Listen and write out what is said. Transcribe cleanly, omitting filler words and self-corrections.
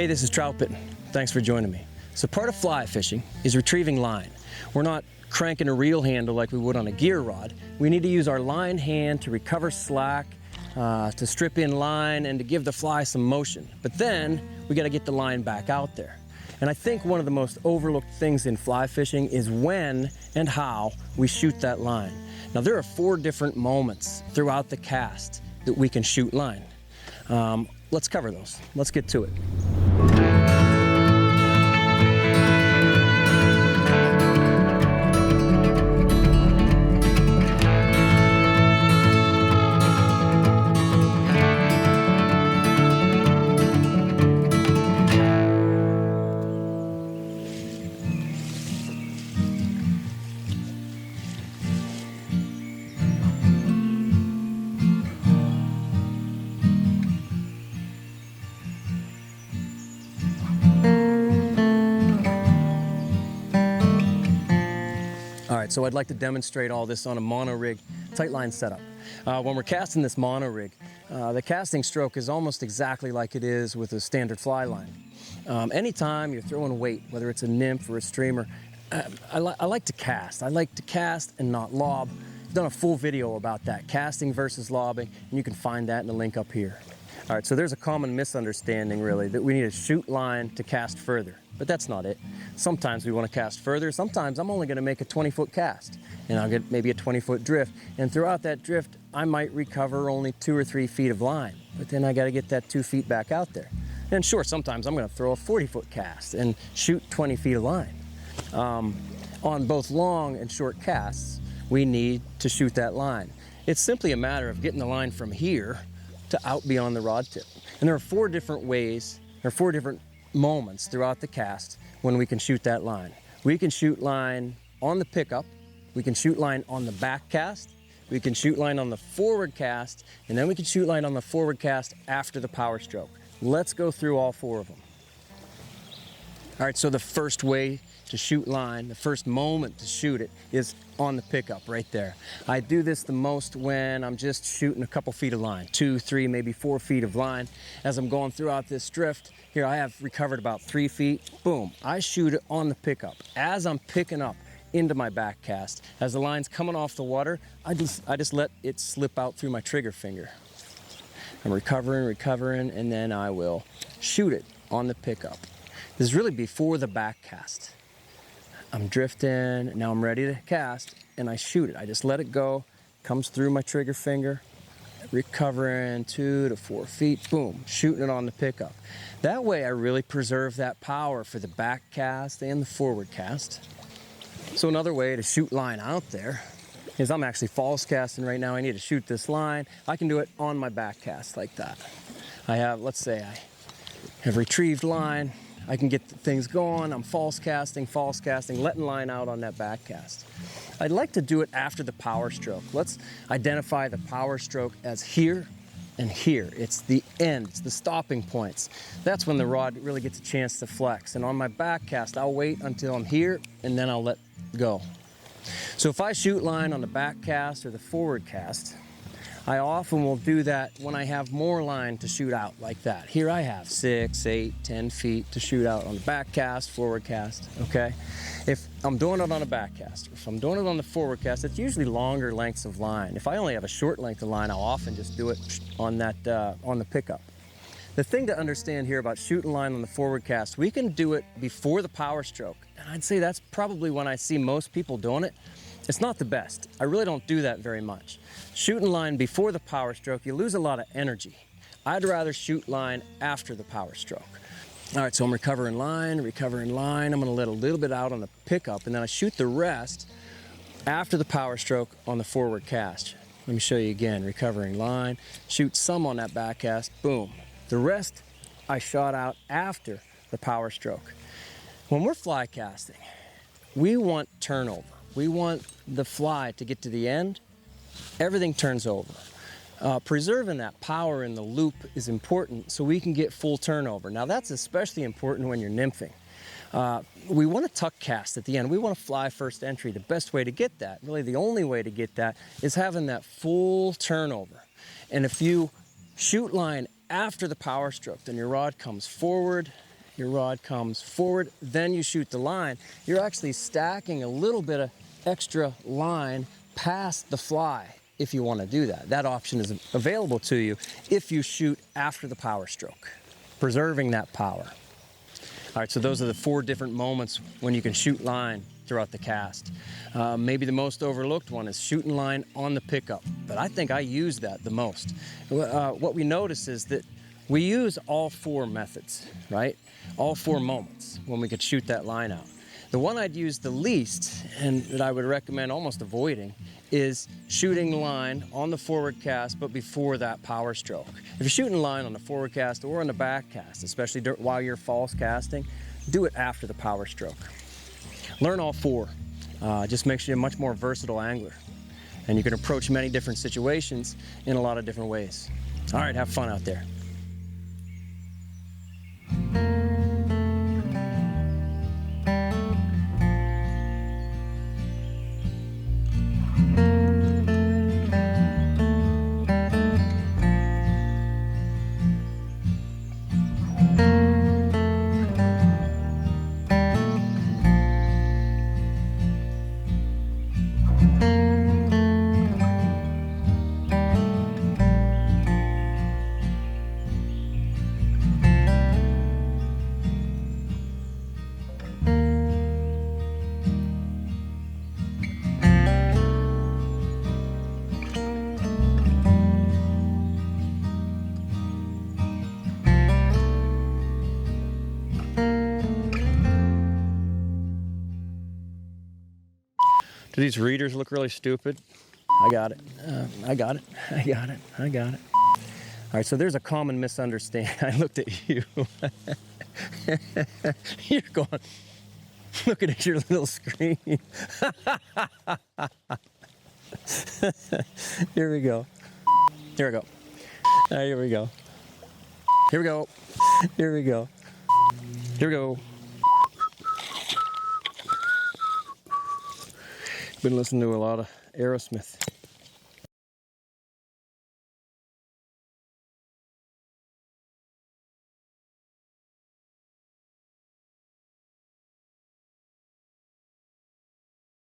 Hey, this is Troutbitten. Thanks for joining me. So part of fly fishing is retrieving line. We're not cranking a reel handle like we would on a gear rod. We need to use our line hand to recover slack, to strip in line, and to give the fly some motion. But then we got to get the line back out there. And I think one of the most overlooked things in fly fishing is when and how we shoot that line. Now there are 4 different moments throughout the cast that we can shoot line. Let's cover those. Let's get to it. So I'd like to demonstrate all this on a mono rig tight line setup. When we're casting this mono rig, the casting stroke is almost exactly like it is with a standard fly line. Anytime you're throwing weight, whether it's a nymph or a streamer, I like to cast. I like to cast and not lob. I've done a full video about that, casting versus lobbing, and you can find that in the link up here. All right, so there's a common misunderstanding really that we need to shoot line to cast further. But that's not it. Sometimes we want to cast further. Sometimes I'm only going to make a 20-foot cast, and I'll get maybe a 20-foot drift. And throughout that drift, I might recover only 2 or 3 feet of line. But then I got to get that 2 feet back out there. And sure, sometimes I'm going to throw a 40-foot cast and shoot 20 feet of line. On both long and short casts, we need to shoot that line. It's simply a matter of getting the line from here to out beyond the rod tip. And there are 4 different ways, there are 4 different moments throughout the cast when we can shoot that line. We can shoot line on the pickup, we can shoot line on the back cast, we can shoot line on the forward cast, and then we can shoot line on the forward cast after the power stroke. Let's go through all 4 of them. All right, so the first way to shoot line, the first moment to shoot it is on the pickup right there. I do this the most when I'm just shooting a couple feet of line, 2, 3, maybe 4 feet of line. As I'm going throughout this drift, here I have recovered about 3 feet, boom, I shoot it on the pickup. As I'm picking up into my back cast, as the line's coming off the water, I just let it slip out through my trigger finger. I'm recovering, and then I will shoot it on the pickup. This is really before the back cast. I'm drifting, now I'm ready to cast, and I shoot it. I just let it go, comes through my trigger finger, recovering 2 to 4 feet, boom, shooting it on the pickup. That way I really preserve that power for the back cast and the forward cast. So another way to shoot line out there is I'm actually false casting right now. I need to shoot this line. I can do it on my back cast like that. I have, let's say I have retrieved line, I can get things going, I'm false casting, letting line out on that back cast. I'd like to do it after the power stroke. Let's identify the power stroke as here and here. It's the end, it's the stopping points. That's when the rod really gets a chance to flex. And on my back cast, I'll wait until I'm here and then I'll let go. So if I shoot line on the back cast or the forward cast, I often will do that when I have more line to shoot out like that. Here I have 6, 8, 10 feet to shoot out on the back cast, forward cast, okay? If I'm doing it on a back cast, or if I'm doing it on the forward cast, it's usually longer lengths of line. If I only have a short length of line, I'll often just do it on that, on the pickup. The thing to understand here about shooting line on the forward cast, we can do it before the power stroke. And I'd say that's probably when I see most people doing it. It's not the best. I really don't do that very much. Shooting line before the power stroke, you lose a lot of energy. I'd rather shoot line after the power stroke. All right, so I'm recovering line. I'm gonna let a little bit out on the pickup, and then I shoot the rest after the power stroke on the forward cast. Let me show you again, recovering line, shoot some on that back cast, boom. The rest I shot out after the power stroke. When we're fly casting, we want turnover. We want the fly to get to the end, everything turns over. Preserving that power in the loop is important so we can get full turnover. Now that's especially important when you're nymphing. We want to tuck cast at the end. We want to fly first entry. The best way to get that, really the only way to get that, is having that full turnover. And if you shoot line after the power stroke, then your rod comes forward your rod comes forward, then you shoot the line, you're actually stacking a little bit of extra line past the fly if you want to do that. That option is available to you if you shoot after the power stroke, preserving that power. All right, so those are the 4 different moments when you can shoot line throughout the cast. Maybe the most overlooked one is shooting line on the pickup, but I think I use that the most. What we notice is that we use all 4 methods, right? All 4 moments when we could shoot that line out. The one I'd use the least, and that I would recommend almost avoiding, is shooting line on the forward cast, but before that power stroke. If you're shooting line on the forward cast or on the back cast, especially while you're false casting, do it after the power stroke. Learn all 4. Just makes you a much more versatile angler. And you can approach many different situations in a lot of different ways. All right, have fun out there. Do these readers look really stupid? I got it. I got it. I got it. I got it. All right, so there's a common misunderstanding. I looked at you. You're going, looking at your little screen. Here we go. Here we go. Here we go. Here we go. Here we go. Here we go. Been listening to a lot of Aerosmith.